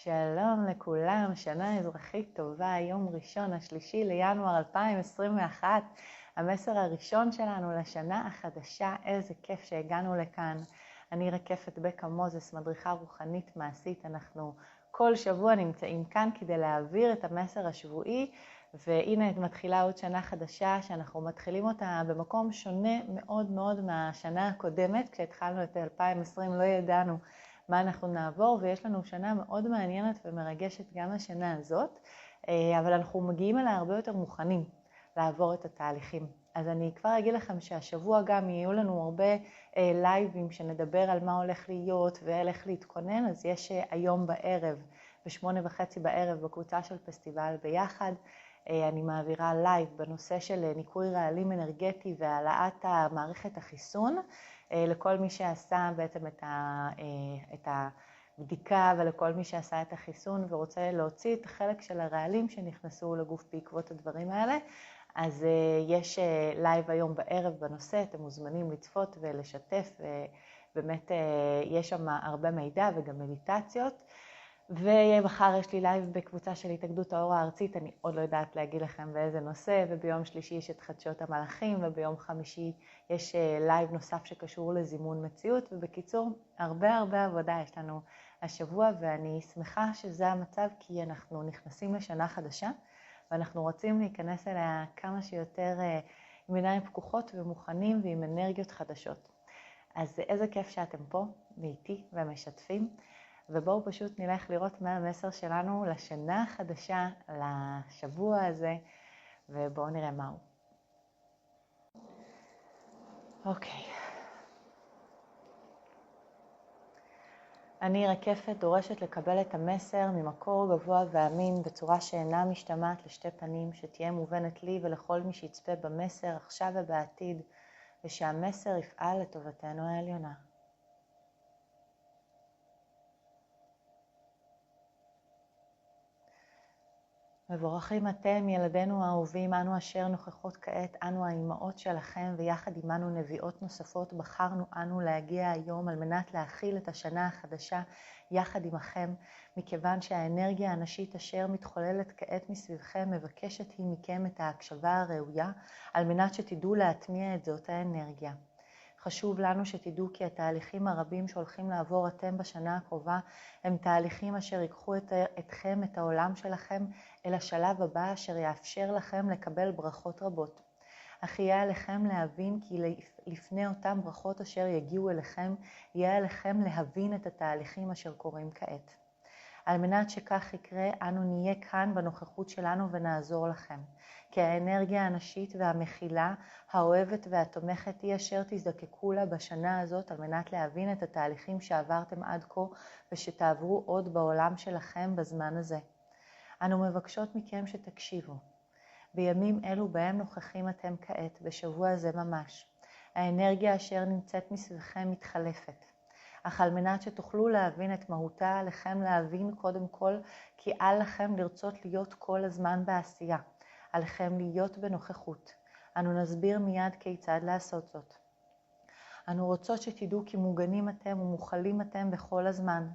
שלום לכולם, שנה אזרחית טובה, יום ראשון, 3 לינואר 2021, המסר הראשון שלנו לשנה החדשה, איזה כיף שהגענו לכאן. אני רקפת בקה מוזס, מדריכה רוחנית מעשית, אנחנו כל שבוע נמצאים כאן כדי להעביר את המסר השבועי, והנה מתחילה עוד שנה חדשה שאנחנו מתחילים אותה במקום שונה מאוד מאוד מהשנה הקודמת. כשהתחלנו את 2020 לא ידענו מה אנחנו נעבור, ויש לנו שנה מאוד מעניינת ומרגשת גם השנה הזאת, אבל אנחנו מגיעים אליה הרבה יותר מוכנים לעבור את התהליכים. אז אני כבר אגיד לכם שהשבוע גם יהיו לנו הרבה לייבים שנדבר על מה הולך להיות ואיך להתכונן. אז יש היום בערב, ב8:30 בערב, בקבוצה של פסטיבל ביחד, אני מעבירה לייב בנושא של ניקוי רעלים אנרגטי והעלאת מערכת החיסון, לכל מי שעשה בעצם את הבדיקה ולכל מי שעשה את החיסון ורוצה להוציא את החלק של הרעלים שנכנסו לגוף בעקבות הדברים האלה. אז יש לייב היום בערב בנושא, אתם מוזמנים לצפות ולשתף, ובאמת יש שם הרבה מידע וגם מדיטציות. ומחר יש לי לייב בקבוצה של התאגדות האור הארצית, אני עוד לא יודעת להגיד לכם באיזה נושא, וביום שלישי יש את חדשות המלאכים, וביום חמישי יש לייב נוסף שקשור לזימון מציאות, ובקיצור, הרבה עבודה יש לנו השבוע, ואני שמחה שזה המצב, כי אנחנו נכנסים לשנה חדשה, ואנחנו רוצים להיכנס אליה כמה שיותר עם עיניים פקוחות ומוכנים ועם אנרגיות חדשות. אז איזה כיף שאתם פה, ואיתי ומשתפים. ובואו פשוט נלך לראות מה המסר שלנו לשנה החדשה, לשבוע הזה, ובואו נראה מהו. אוקיי. אני רקפת דורשת לקבל את המסר ממקור גבוה ואמין בצורה שאינה משתמעת לשתי פנים, שתהיה מובנת לי ולכל מי שיצפה במסר עכשיו ובעתיד, ושהמסר יפעל לטובתנו העליונה. מבורכים אתם, ילדינו האהובים, אנו אשר נוכחות כעת, אנו האימהות שלכם, ויחד עמנו נביאות נוספות, בחרנו אנו להגיע היום על מנת להכיל את השנה החדשה יחד עמכם, מכיוון שהאנרגיה הנשית אשר מתחוללת כעת מסביבכם, מבקשת היא מכם את ההקשבה הראויה, על מנת שתדעו להטמיע את זאת האנרגיה. חשוב לנו שתדעו כי התהליכים הרבים שהולכים לעבור אתם בשנה הקרובה, הם תהליכים אשר ייקחו אתכם, את העולם שלכם, אל השלב הבא אשר יאפשר לכם לקבל ברכות רבות. אך יהיה עליכם להבין כי לפני אותם ברכות אשר יגיעו אליכם, יהיה עליכם להבין את התהליכים אשר קורים כעת. על מנת שכך יקרה, אנו נהיה כאן בנוכחות שלנו ונעזור לכם. כי האנרגיה הנשית והמכילה, האוהבת והתומכת היא אשר תזדקקו לה בשנה הזאת, על מנת להבין את התהליכים שעברתם עד כה, ושתעברו עוד בעולם שלכם בזמן הזה. אנו מבקשות מכם שתקשיבו. בימים אלו בהם נוכחים אתם כעת, בשבוע הזה ממש. האנרגיה אשר נמצאת מסביבכם מתחלפת. אך על מנת שתוכלו להבין את מהותה, עליכם להבין קודם כל כי על לכם לרצות להיות כל הזמן בעשייה. עליכם להיות בנוכחות. אנו נסביר מיד כיצד לעשות זאת. אנו רוצות שתדעו כי מוגנים אתם ומוכלים אתם בכל הזמן.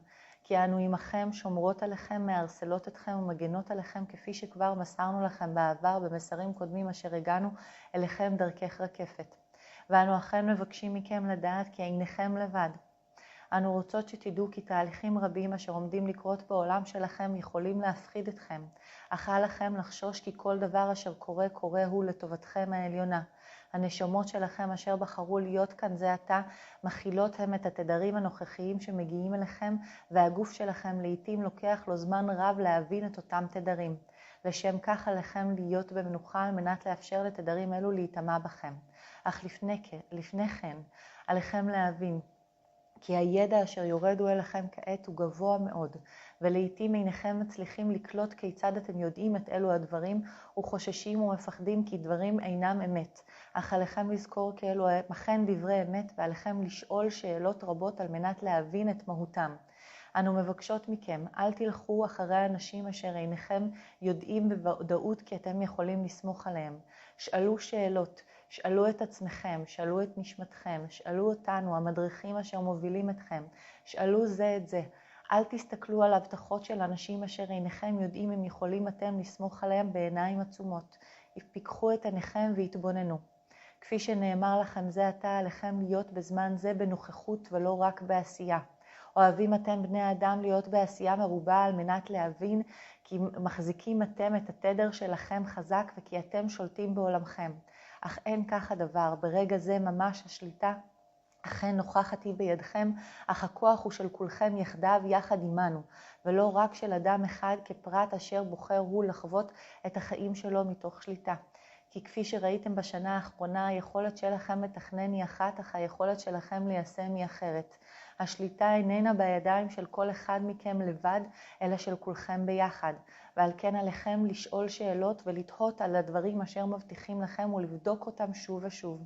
כי אנו עמכם שומרות עליכם, מארסלות אתכם ומגנות עליכם, כפי שכבר מסרנו לכם בעבר במסרים קודמים אשר הגענו אליכם דרכך רקפת. ואנו אכן מבקשים מכם לדעת כי אינכם לבד. אנו רוצות שתדעו כי תהליכים רבים אשר עומדים לקרות בעולם שלכם יכולים להפחיד אתכם, אך אל לכם לחשוש כי כל דבר אשר קורה הוא לטובתכם העליונה. הנשמות שלכם אשר בחרו להיות כאן זה עתה, מכילות הם את התדרים הנוכחיים שמגיעים אליכם, והגוף שלכם לעתים לוקח לו זמן רב להבין את אותם תדרים. לשם כך עליכם להיות במנוחה על מנת לאפשר לתדרים אלו להיטמע בכם. אך לפני כן, עליכם להבין כי הידע אשר יורדו אליכם כעת הוא גבוה מאוד, ולעיתים אינכם מצליחים לקלוט כיצד אתם יודעים את אלו הדברים, וחוששים ומפחדים כי דברים אינם אמת. אך עליכם לזכור כי אלו אכן דברי אמת, ועליכם לשאול שאלות רבות על מנת להבין את מהותם. אנו מבקשות מכם, אל תלכו אחרי האנשים אשר אינכם יודעים בוודאות כי אתם יכולים לסמוך עליהם. שאלו שאלות. שאלו את עצמכם, שאלו את נשמתכם, שאלו אותנו, המדריכים אשר מובילים אתכם, שאלו זה את זה. אל תסתכלו על הבטחות של אנשים אשר עיניכם יודעים אם יכולים אתם לסמוך עליהם בעיניים עצומות. פיקחו את עיניכם והתבוננו. כפי שנאמר לכם זה עתה עליכם להיות בזמן זה בנוכחות ולא רק בעשייה. אוהבים אתם בני האדם להיות בעשייה מרובה על מנת להבין כי מחזיקים אתם את התדר שלכם חזק וכי אתם שולטים בעולמכם. אך אין כך הדבר, ברגע זה ממש השליטה אכן נוכחת היא בידכם, אך הכוח הוא של כולכם יחדיו יחד עמנו, ולא רק של אדם אחד כפרט אשר בוחר הוא לחוות את החיים שלו מתוך שליטה. כי כפי שראיתם בשנה האחרונה, היכולת שלכם לתכנן היא אחת, אך היכולת שלכם ליישם היא אחרת. השליטה איננה בידיים של כל אחד מכם לבד, אלא של כולכם ביחד. ועל כן עליכם לשאול שאלות ולתהות על הדברים אשר מבטיחים לכם ולבדוק אותם שוב ושוב.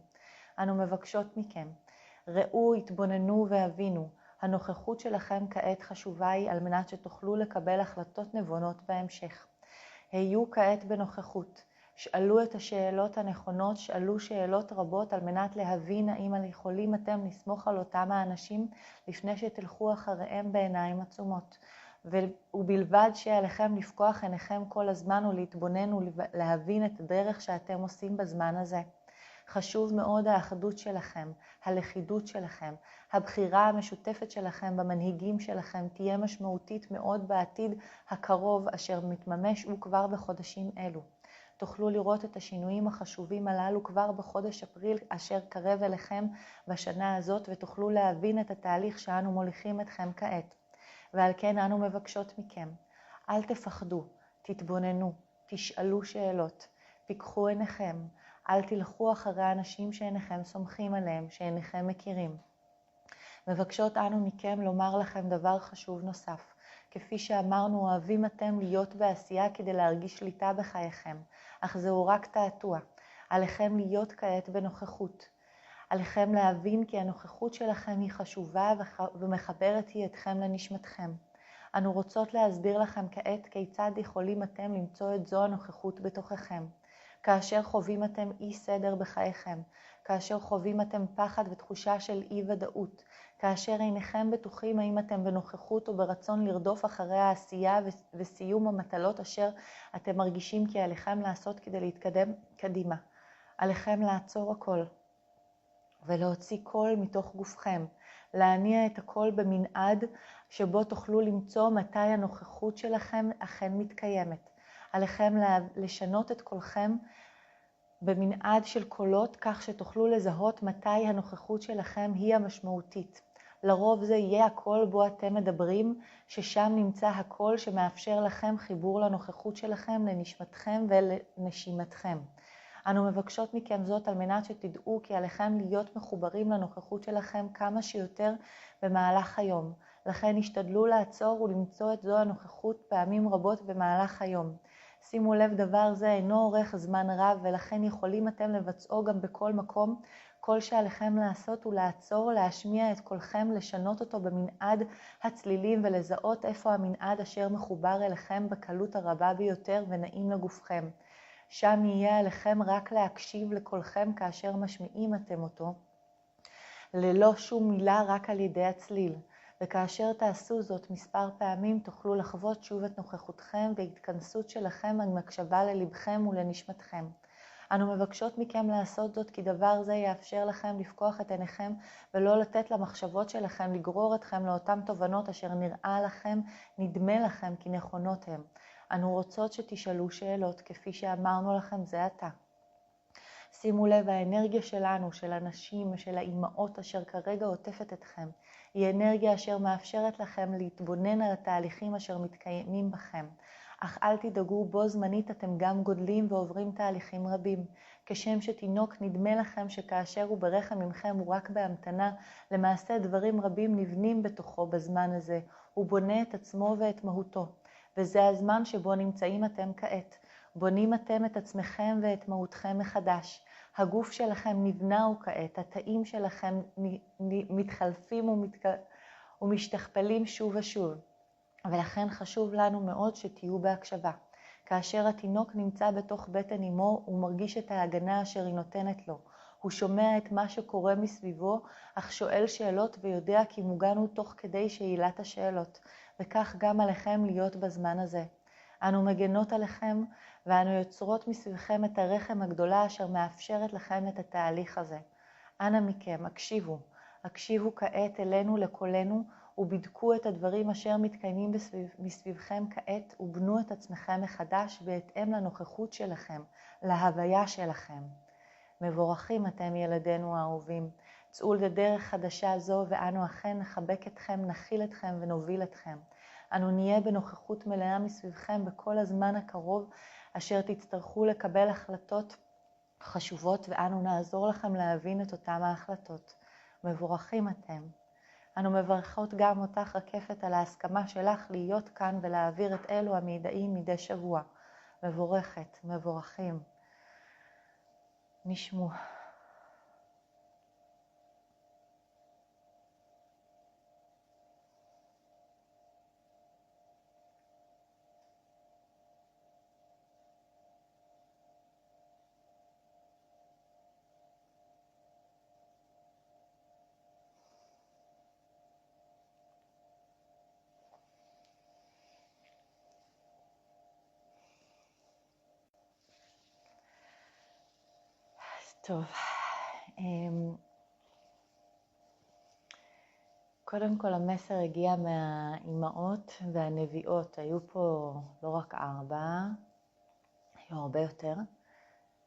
אנו מבקשות מכם, ראו, התבוננו והבינו. הנוכחות שלכם כעת חשובה היא על מנת שתוכלו לקבל החלטות נבונות בהמשך. היו כעת בנוכחות. שאלו את השאלות הנכונות, שאלו שאלות רבות על מנת להבין האם יכולים אתם לסמוך על אותם האנשים לפני שתלכו אחריהם בעיניים עצומות. ובלבד שעליכם לפקוח עיניכם כל הזמן ולהתבונן ולהבין את הדרך שאתם עושים בזמן הזה. חשוב מאוד האחדות שלכם, הלכידות שלכם, הבחירה המשותפת שלכם במנהיגים שלכם תהיה משמעותית מאוד בעתיד הקרוב אשר מתממש וכבר בחודשים אלו. תוכלו לראות את השינויים החשובים הללו כבר בחודש אפריל אשר קרב אליכם בשנה הזאת ותוכלו להבין את התהליך שאנו מוליכים אתכם כעת. ועל כן אנו מבקשות מכם, אל תפחדו, תתבוננו, תשאלו שאלות, פיקחו עיניכם, אל תלכו אחרי האנשים שעיניכם סומכים עליהם, שעיניכם מכירים. מבקשות אנו מכם לומר לכם דבר חשוב נוסף. כפי שאמרנו, אוהבים אתם להיות בעשייה כדי להרגיש שליטה בחייכם, אך זהו רק תעתוע. עליכם להיות כעת בנוכחות. עליכם להבין כי הנוכחות שלכם היא חשובה ומחברת היא אתכם לנשמתכם. אנו רוצות להסביר לכם כעת כיצד יכולים אתם למצוא את זו הנוכחות בתוככם. כאשר חווים אתם אי סדר בחייכם, כאשר חווים אתם פחד ותחושה של אי ודאות, כאשר עיניכם בטוחים האם אתם בנוכחות וברצון לרדוף אחרי העשייה וסיום המטלות אשר אתם מרגישים כי עליכם לעשות כדי להתקדם קדימה. עליכם לעצור הכל ולהוציא קול מתוך גופכם, להניע את הכל במנעד שבו תוכלו למצוא מתי הנוכחות שלכם אכן מתקיימת. עליכם לשנות את קולכם במנעד של קולות כך שתוכלו לזהות מתי הנוכחות שלכם היא המשמעותית. לרוב זה יהיה הקול בו אתם מדברים, ששם נמצא הקול שמאפשר לכם חיבור לנוכחות שלכם, לנשמתכם ולנשימתכם. אנו מבקשות מכם זאת על מנת שתדעו כי עליכם להיות מחוברים לנוכחות שלכם כמה שיותר במהלך היום. לכן השתדלו לעצור ולמצוא את זו הנוכחות פעמים רבות במהלך היום. שימו לב, דבר זה אינו אורך זמן רב ולכן יכולים אתם לבצעו גם בכל מקום. כל שעליכם לעשות הוא לעצור, להשמיע את קולכם, לשנות אותו במנעד הצלילים ולזהות איפה המנעד אשר מחובר אליכם בקלות הרבה ביותר ונעים לגופכם. שם יהיה עליכם רק להקשיב לקולכם כאשר משמיעים אתם אותו, ללא שום מילה, רק על ידי הצליל. וכאשר תעשו זאת מספר פעמים תוכלו לחוות שוב את נוכחותכם והתכנסות שלכם על מקשבה ללבכם ולנשמתכם. אנו מבקשות מכם לעשות זאת כי דבר זה יאפשר לכם לפקוח את עיניכם ולא לתת למחשבות שלכם לגרור אתכם לאותן תובנות אשר נדמה לכם כי נכונות הם. אנו רוצות שתשאלו שאלות כפי שאמרנו לכם זה עתה. שימו לב, האנרגיה שלנו, של הנשים, של האימהות אשר כרגע עוטפת אתכם, היא אנרגיה אשר מאפשרת לכם להתבונן על התהליכים אשר מתקיימים בכם. אך אל תדאגו, בו זמנית אתם גם גודלים ועוברים תהליכים רבים. כשם שתינוק נדמה לכם שכאשר הוא ברחם ממכם הוא רק בהמתנה, למעשה דברים רבים נבנים בתוכו בזמן הזה. הוא בונה את עצמו ואת מהותו. וזה הזמן שבו נמצאים אתם כעת. בונים אתם את עצמכם ואת מהותכם מחדש. הגוף שלכם נבנה הוא כעת, התאים שלכם מתחלפים ומשתכפלים שוב ושוב. ולכן חשוב לנו מאוד שתהיו בהקשבה. כאשר התינוק נמצא בתוך בטן אמו, הוא מרגיש את ההגנה אשר היא נותנת לו. הוא שומע את מה שקורה מסביבו, אך שואל שאלות ויודע כי מוגן הוא תוך כדי שאילת השאלות, וכך גם עליכם להיות בזמן הזה. אנו מגנות עליכם ואנו יוצרות מסביבכם את הרחם הגדולה אשר מאפשרת לכם את התהליך הזה. אנא מכם, הקשיבו כעת אלינו לקולנו, ובדקו את הדברים אשר מתקיימים מסביבכם כעת, ובנו את עצמכם מחדש בהתאם לנוכחות שלכם, להוויה שלכם. מבורכים אתם ילדינו האהובים, צאו לדרך חדשה זו ואנו אכן נחבק אתכם, נכיל אתכם ונוביל אתכם. אנו נהיה בנוכחות מלאה מסביבכם בכל הזמן הקרוב, אשר תצטרכו לקבל החלטות חשובות ואנו נעזור לכם להבין את אותם ההחלטות. מבורכים אתם. אנו מברכות גם אותך רקפת על ההסכמה שלך להיות כאן ולהעביר את אלו המידעים מדי שבוע. מבורכת, מבורכים. נשמו. טוב, קודם כל המסר הגיע מהאימהות והנביאות. היו פה לא רק 4, היו הרבה יותר.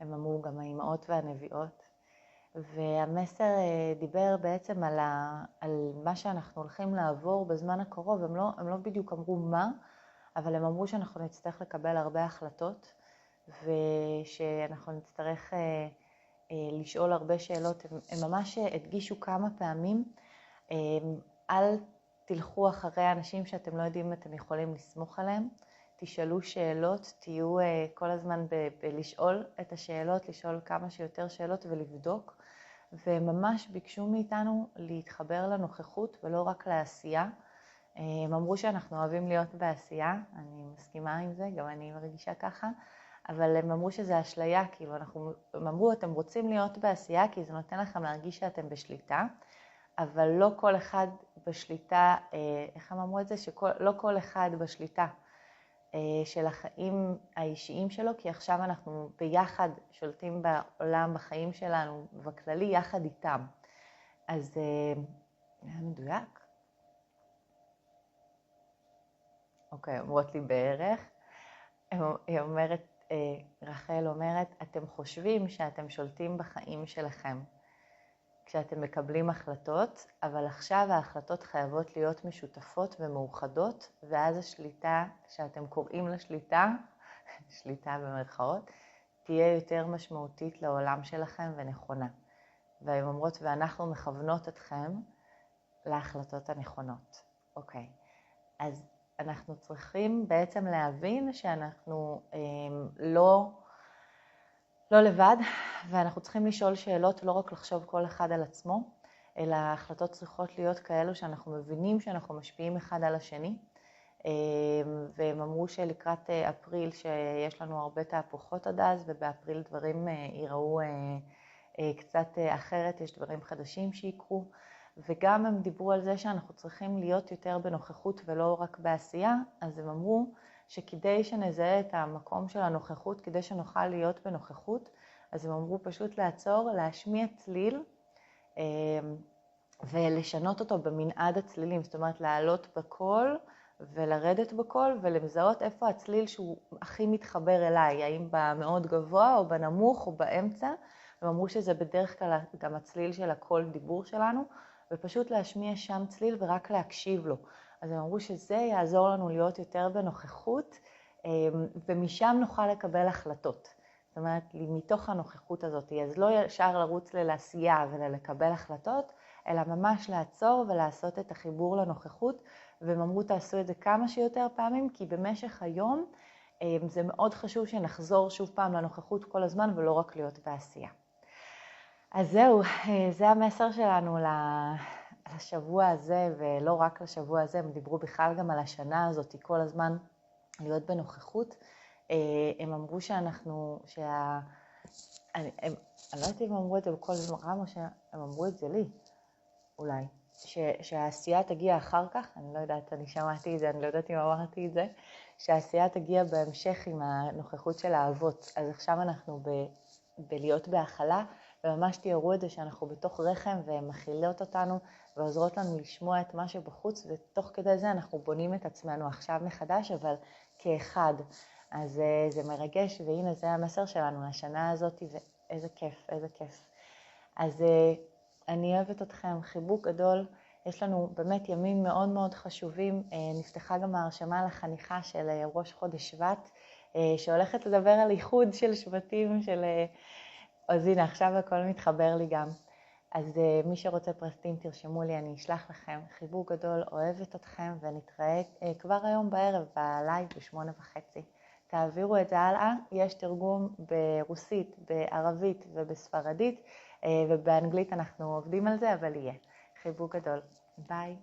הם אמרו גם האימהות והנביאות. והמסר דיבר בעצם על מה שאנחנו הולכים לעבור בזמן הקרוב. הם לא בדיוק אמרו מה, אבל הם אמרו שאנחנו נצטרך לקבל הרבה החלטות, ושאנחנו נצטרך לשאול הרבה שאלות. הם ממש הדגישו כמה פעמים, אל תלכו אחרי אנשים שאתם לא יודעים אם אתם יכולים לסמוך עליהם, תשאלו שאלות, תהיו כל הזמן בלשאול את השאלות, לשאול כמה שיותר שאלות ולבדוק, וממש ביקשו מאיתנו להתחבר לנוכחות ולא רק לעשייה. הם אמרו שאנחנו אוהבים להיות בעשייה, אני מסכימה עם זה, גם אני מרגישה ככה, אבל הם אמרו שזה אשליה, כאילו הם אמרו אתם רוצים להיות בעשייה כי זה נותן לכם להרגיש שאתם בשליטה, אבל לא כל אחד בשליטה, איך הם אמרו את זה? שלא כל אחד בשליטה של החיים האישיים שלו, כי עכשיו אנחנו ביחד שולטים בעולם, בחיים שלנו, בכללי, יחד איתם. אז היה מדויק? אוקיי, אומרות לי בערך. היא אומרת, רחל אומרת, אתם חושבים שאתם שולטים בחיים שלכם כשאתם מקבלים החלטות, אבל עכשיו ההחלטות חייבות להיות משותפות ומאוחדות, ואז השליטה שאתם קוראים לשליטה, שליטה במרכאות, תהיה יותר משמעותית לעולם שלכם ונכונה. והן אומרות, ואנחנו מכוונות אתכם להחלטות הנכונות. אוקיי, אז אנחנו צריכים בעצם להבין שאנחנו לא לבד, ואנחנו צריכים לשאול שאלות, לא רק לחשוב כל אחד על עצמו, אלא ההחלטות צריכות להיות כאלו שאנחנו מבינים שאנחנו משפיעים אחד על השני. והם אמרו שלקראת אפריל שיש לנו הרבה תהפוכות עד אז, ובאפריל דברים ייראו קצת אחרת, יש דברים חדשים שיקרו. וגם הם דיברו על זה שאנחנו צריכים להיות יותר בנוכחות ולא רק בעשייה, אז הם אמרו שכדי שנזהה את המקום של הנוכחות, כדי שנוכל להיות בנוכחות, אז הם אמרו פשוט לעצור, להשמיע צליל ולשנות אותו במנעד הצלילים, זאת אומרת לעלות בקול ולרדת בקול ולמזהות איפה הצליל שהוא הכי מתחבר אליי, האם במאוד גבוה או בנמוך או באמצע. הם אמרו שזה בדרך כלל גם הצליל של הקול דיבור שלנו, ופשוט להשמיע שם צליל ורק להקשיב לו. אז הם אמרו שזה יעזור לנו להיות יותר בנוכחות, ומשם נוכל לקבל החלטות. זאת אומרת, מתוך הנוכחות הזאת, אז לא ישר לרוץ לעשייה ולקבל החלטות, אלא ממש לעצור ולעשות את החיבור לנוכחות, והם אמרו תעשו את זה כמה שיותר פעמים, כי במשך היום זה מאוד חשוב שנחזור שוב פעם לנוכחות כל הזמן, ולא רק להיות בעשייה. אז זהו, זה המסר שלנו לשבוע הזה, ולא רק לשבוע הזה, הם דיברו בכלל גם על השנה הזאת, כל הזמן להיות בנוכחות. הם אמרו אני לא יודעת אם הם אמרו את זה בכל זמרם או שהם אמרו את זה לי, אולי. שהעשייה תגיע אחר כך, אני לא יודעת, אני שמעתי את זה, אני לא יודעת אם אמרתי את זה, שהעשייה תגיע בהמשך עם הנוכחות של האבות. אז עכשיו אנחנו בלהיות בהכלה, וממש תיארו את זה שאנחנו בתוך רחם והן מכילות אותנו ועוזרות לנו לשמוע את מה שבחוץ, ותוך כדי זה אנחנו בונים את עצמנו עכשיו מחדש, אבל כאחד. אז זה מרגש, והנה זה המסר שלנו לשנה הזאת, ואיזה כיף, איזה כיף. אז אני אוהבת אתכם, חיבוק גדול, יש לנו באמת ימים מאוד מאוד חשובים, נפתחה גם ההרשמה לחניכה של ראש חודש שבט, שהולכת לדבר על איחוד של שבטים של... אז הנה, עכשיו הכל מתחבר לי גם. אז מי שרוצה פרטים תרשמו לי, אני אשלח לכם. חיבוק גדול, אוהבת אתכם, ונתראה כבר היום בערב בלייב ב8:30. תעבירו את זה הלאה, יש תרגום ברוסית, בערבית ובספרדית, ובאנגלית אנחנו עובדים על זה, אבל יהיה. חיבוק גדול, ביי.